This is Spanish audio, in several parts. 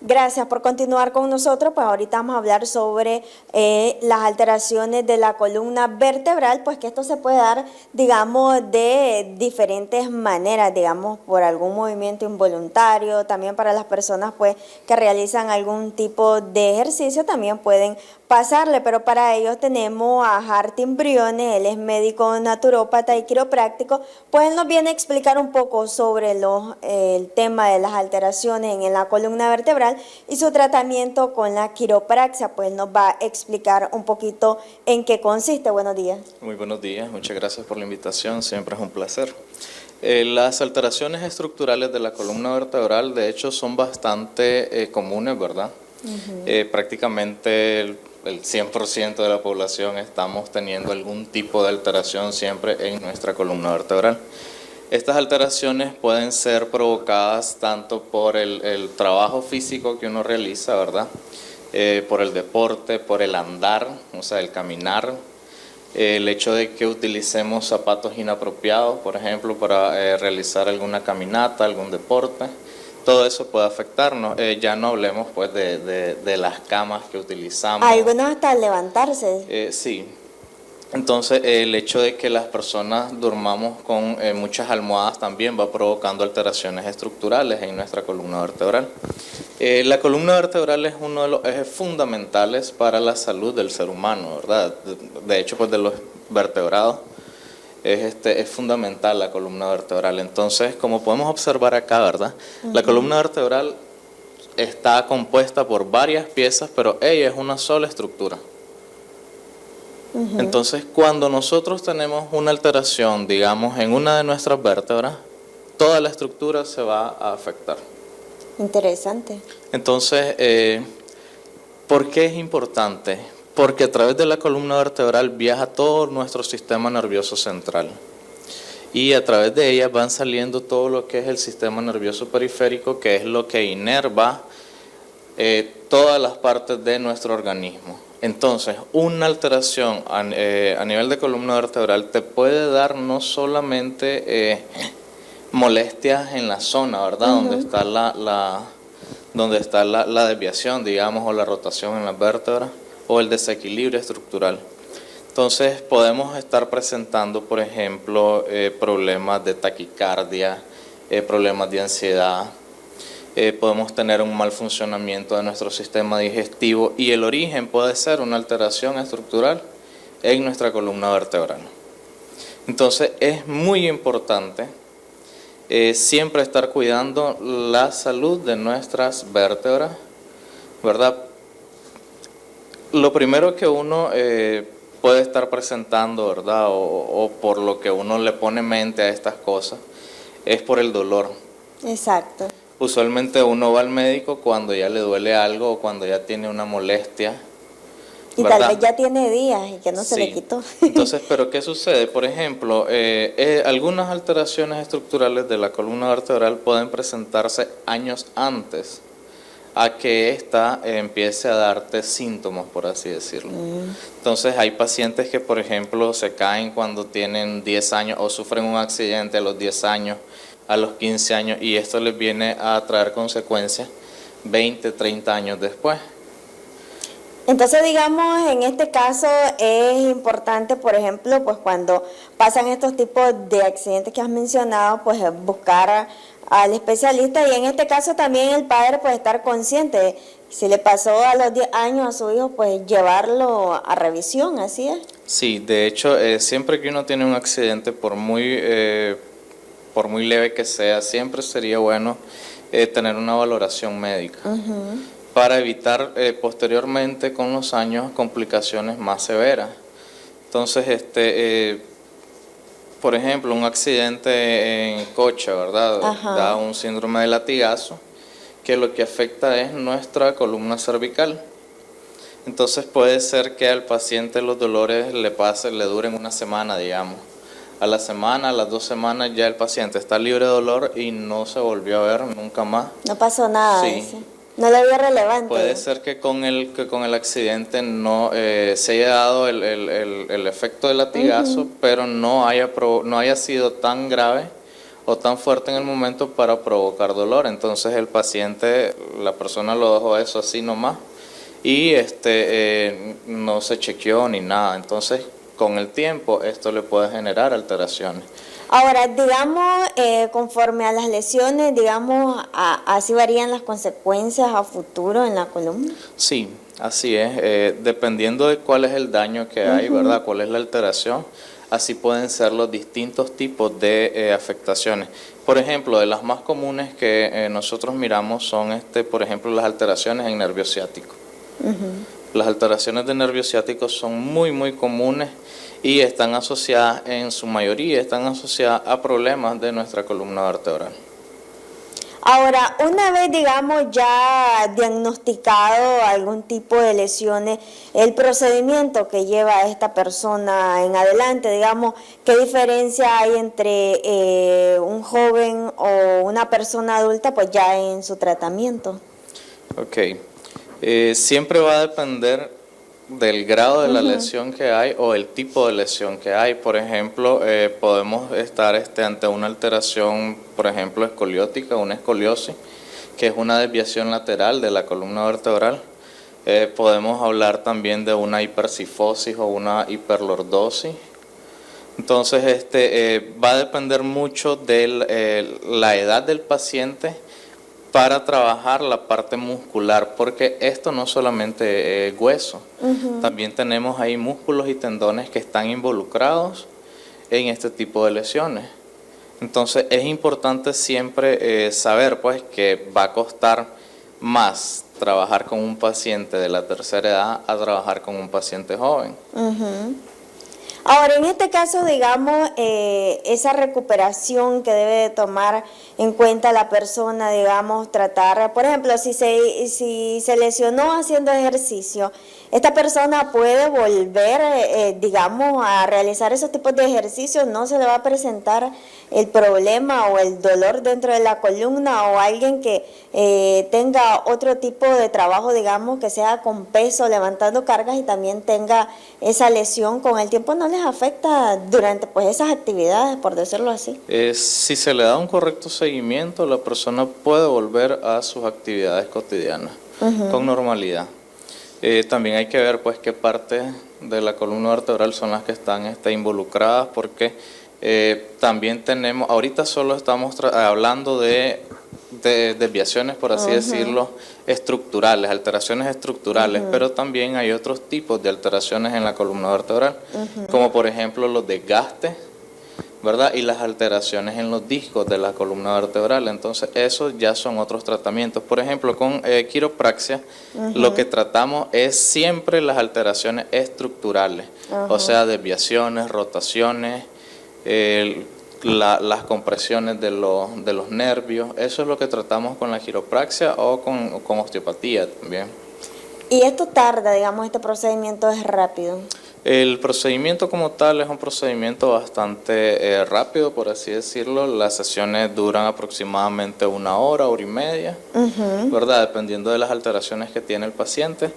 Gracias por continuar con nosotros. Pues ahorita vamos a hablar sobre las alteraciones de la columna vertebral, pues que esto se puede dar, digamos, de diferentes maneras, digamos, por algún movimiento involuntario, también para las personas pues que realizan algún tipo de ejercicio también pueden pasarle, pero para ello tenemos a Hartin Briones, él es médico naturópata y quiropráctico, pues él nos viene a explicar un poco sobre el tema de las alteraciones en la columna vertebral y su tratamiento con la quiropraxia, pues nos va a explicar un poquito en qué consiste. Buenos días. Muy buenos días, muchas gracias por la invitación, siempre es un placer. Las alteraciones estructurales de la columna vertebral, de hecho, son bastante comunes, ¿verdad? Prácticamente el 100% de la población estamos teniendo algún tipo de alteración siempre en nuestra columna vertebral. Estas alteraciones pueden ser provocadas tanto por el trabajo físico que uno realiza, ¿verdad? Por el deporte, por el andar, o sea, el caminar, el hecho de que utilicemos zapatos inapropiados, por ejemplo, para realizar alguna caminata, algún deporte. Todo eso puede afectarnos. Ya no hablemos pues de las camas que utilizamos. Algunos hasta levantarse. Sí. Entonces el hecho de que las personas durmamos con muchas almohadas también va provocando alteraciones estructurales en nuestra columna vertebral. La columna vertebral es uno de los ejes fundamentales para la salud del ser humano, ¿verdad? De hecho, pues de los vertebrados. Es fundamental la columna vertebral. Entonces, como podemos observar acá, ¿verdad? La columna vertebral está compuesta por varias piezas, pero ella es una sola estructura. Entonces, cuando nosotros tenemos una alteración, digamos, en una de nuestras vértebras, toda la estructura se va a afectar. Interesante. Entonces, ¿por qué es importante? Porque a través de la columna vertebral viaja todo nuestro sistema nervioso central y a través de ella van saliendo todo lo que es el sistema nervioso periférico, que es lo que inerva todas las partes de nuestro organismo. Entonces, una alteración a nivel de columna vertebral te puede dar no solamente molestias en la zona, ¿verdad? Donde está la desviación, digamos, o la rotación en las vértebras, o el desequilibrio estructural. Entonces podemos estar presentando, por ejemplo, problemas de taquicardia, problemas de ansiedad, podemos tener un mal funcionamiento de nuestro sistema digestivo y el origen puede ser una alteración estructural en nuestra columna vertebral. Entonces es muy importante siempre estar cuidando la salud de nuestras vértebras, ¿verdad? Lo primero que uno puede estar presentando, ¿verdad? O por lo que uno le pone mente a estas cosas, es por el dolor. Exacto. Usualmente uno va al médico cuando ya le duele algo o cuando ya tiene una molestia, ¿verdad? Y tal vez ya tiene días y que no se le quitó. Entonces, ¿pero qué sucede? Por ejemplo, algunas alteraciones estructurales de la columna vertebral pueden presentarse años antes a que ésta empiece a darte síntomas, por así decirlo. Entonces hay pacientes que, por ejemplo, se caen cuando tienen 10 años o sufren un accidente a los 10 años, a los 15 años, y esto les viene a traer consecuencias 20, 30 años después. Entonces, digamos, en este caso es importante, por ejemplo, pues cuando pasan estos tipos de accidentes que has mencionado, pues buscar al especialista, y en este caso también el padre puede estar consciente. Si le pasó a los 10 años a su hijo, pues llevarlo a revisión, ¿así es? Sí, de hecho, siempre que uno tiene un accidente, por por muy leve que sea, siempre sería bueno tener una valoración médica para evitar posteriormente con los años complicaciones más severas. Entonces, por ejemplo, un accidente en coche, ¿verdad? Da un síndrome de latigazo, que lo que afecta es nuestra columna cervical. Entonces puede ser que al paciente los dolores le duren una semana, digamos. A la semana, a las 2 semanas ya el paciente está libre de dolor y no se volvió a ver nunca más. No pasó nada. Sí. Dice. No le vio relevante. Puede ser que con el accidente no se haya dado el efecto del latigazo, pero no haya sido tan grave o tan fuerte en el momento para provocar dolor. Entonces el paciente, la persona lo dejó eso así nomás y no se chequeó ni nada. Entonces con el tiempo esto le puede generar alteraciones. Ahora, digamos, conforme a las lesiones, digamos, así varían las consecuencias a futuro en la columna. Sí, así es. Dependiendo de cuál es el daño que hay, ¿verdad? Cuál es la alteración, así pueden ser los distintos tipos de afectaciones. Por ejemplo, de las más comunes que nosotros miramos son, por ejemplo, las alteraciones en nervio ciático. Las alteraciones de nervio ciático son muy, muy comunes y están asociadas, en su mayoría, están asociadas a problemas de nuestra columna vertebral. Ahora, una vez, digamos, ya diagnosticado algún tipo de lesiones, el procedimiento que lleva esta persona en adelante, digamos, ¿qué diferencia hay entre un joven o una persona adulta, pues ya en su tratamiento? Ok. Siempre va a depender del grado de la lesión que hay o el tipo de lesión que hay. Por ejemplo, podemos estar ante una alteración, por ejemplo, escoliótica, una escoliosis, que es una desviación lateral de la columna vertebral. Podemos hablar también de una hipercifosis o una hiperlordosis. Entonces, va a depender mucho de la edad del paciente para trabajar la parte muscular, porque esto no solamente es hueso, también tenemos ahí músculos y tendones que están involucrados en este tipo de lesiones. Entonces es importante siempre saber pues que va a costar más trabajar con un paciente de la tercera edad a trabajar con un paciente joven. Ahora, en este caso, digamos, esa recuperación que debe de tomar en cuenta la persona, digamos, tratar, por ejemplo, si se lesionó haciendo ejercicio, esta persona puede volver, digamos, a realizar esos tipos de ejercicios, no se le va a presentar el problema o el dolor dentro de la columna, o alguien que tenga otro tipo de trabajo, digamos, que sea con peso, levantando cargas y también tenga esa lesión con el tiempo, no les afecta durante pues esas actividades, por decirlo así. Si se le da un correcto seguimiento, la persona puede volver a sus actividades cotidianas con normalidad. También hay que ver pues qué partes de la columna vertebral son las que están involucradas, porque también tenemos, ahorita solo estamos hablando de desviaciones, por así decirlo, estructurales, alteraciones estructurales, pero también hay otros tipos de alteraciones en la columna vertebral, como por ejemplo los desgastes, ¿verdad? Y las alteraciones en los discos de la columna vertebral. Entonces, esos ya son otros tratamientos. Por ejemplo, con quiropraxia, lo que tratamos es siempre las alteraciones estructurales, o sea, desviaciones, rotaciones, las compresiones de los nervios. Eso es lo que tratamos con la quiropraxia o con osteopatía también. ¿Y esto tarda, digamos, este procedimiento es rápido? El procedimiento como tal es un procedimiento bastante rápido, por así decirlo. Las sesiones duran aproximadamente 1 hora, hora y media, ¿verdad? Dependiendo de las alteraciones que tiene el paciente.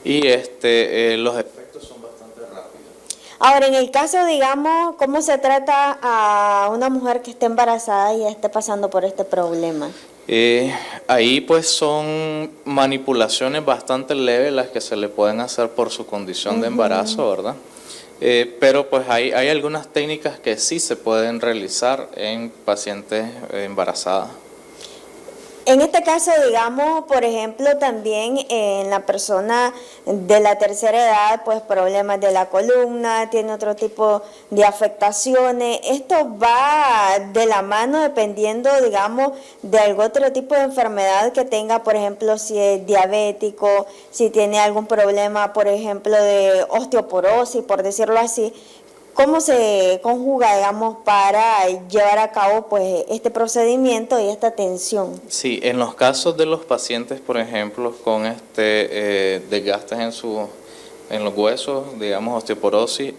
Y los efectos son bastante rápidos. Ahora, en el caso, digamos, ¿cómo se trata a una mujer que esté embarazada y esté pasando por este problema? Ahí pues son manipulaciones bastante leves las que se le pueden hacer por su condición de embarazo, ¿verdad? Pero pues hay algunas técnicas que sí se pueden realizar en pacientes embarazadas. En este caso, digamos, por ejemplo, también en la persona de la tercera edad, pues problemas de la columna, tiene otro tipo de afectaciones. Esto va de la mano dependiendo, digamos, de algún otro tipo de enfermedad que tenga, por ejemplo, si es diabético, si tiene algún problema, por ejemplo, de osteoporosis, por decirlo así. ¿Cómo se conjuga, digamos, para llevar a cabo pues este procedimiento y esta atención? Sí, en los casos de los pacientes, por ejemplo, con desgastes en los huesos, digamos osteoporosis,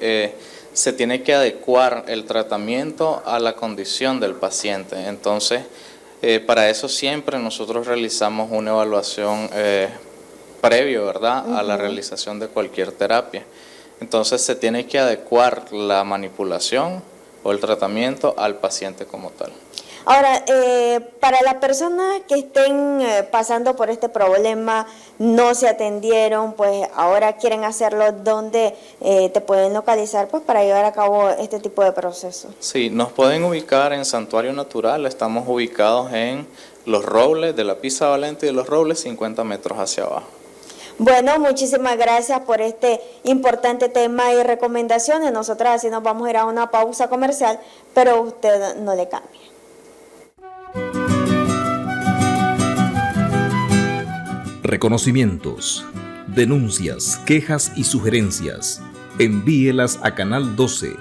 se tiene que adecuar el tratamiento a la condición del paciente. Entonces, para eso siempre nosotros realizamos una evaluación previo, ¿verdad?, a la realización de cualquier terapia. Entonces se tiene que adecuar la manipulación o el tratamiento al paciente como tal. Ahora, para las personas que estén pasando por este problema, no se atendieron, pues ahora quieren hacerlo, ¿dónde te pueden localizar pues para llevar a cabo este tipo de proceso? Sí, nos pueden ubicar en Santuario Natural, estamos ubicados en Los Robles, de la Pisa Valente y de Los Robles, 50 metros hacia abajo. Bueno, muchísimas gracias por este importante tema y recomendaciones. Nosotros así nos vamos a ir a una pausa comercial, pero usted no le cambie. Reconocimientos, denuncias, quejas y sugerencias. Envíelas a Canal 12,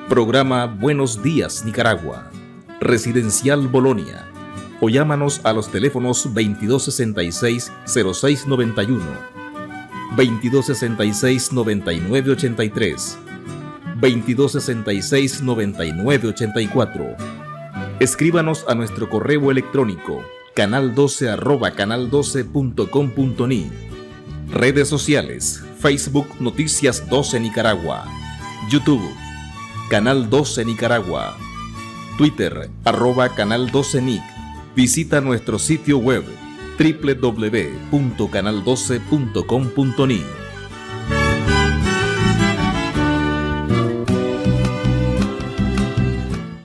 programa Buenos Días Nicaragua, Residencial Bolonia, o llámanos a los teléfonos 2266-0691, 2266-9983, 2266-9984. Escríbanos a nuestro correo electrónico canal12@canal12.com.ni. Redes sociales: Facebook Noticias 12 Nicaragua, YouTube Canal 12 Nicaragua, Twitter @Canal 12 Nic. Visita nuestro sitio web www.canal12.com.ni.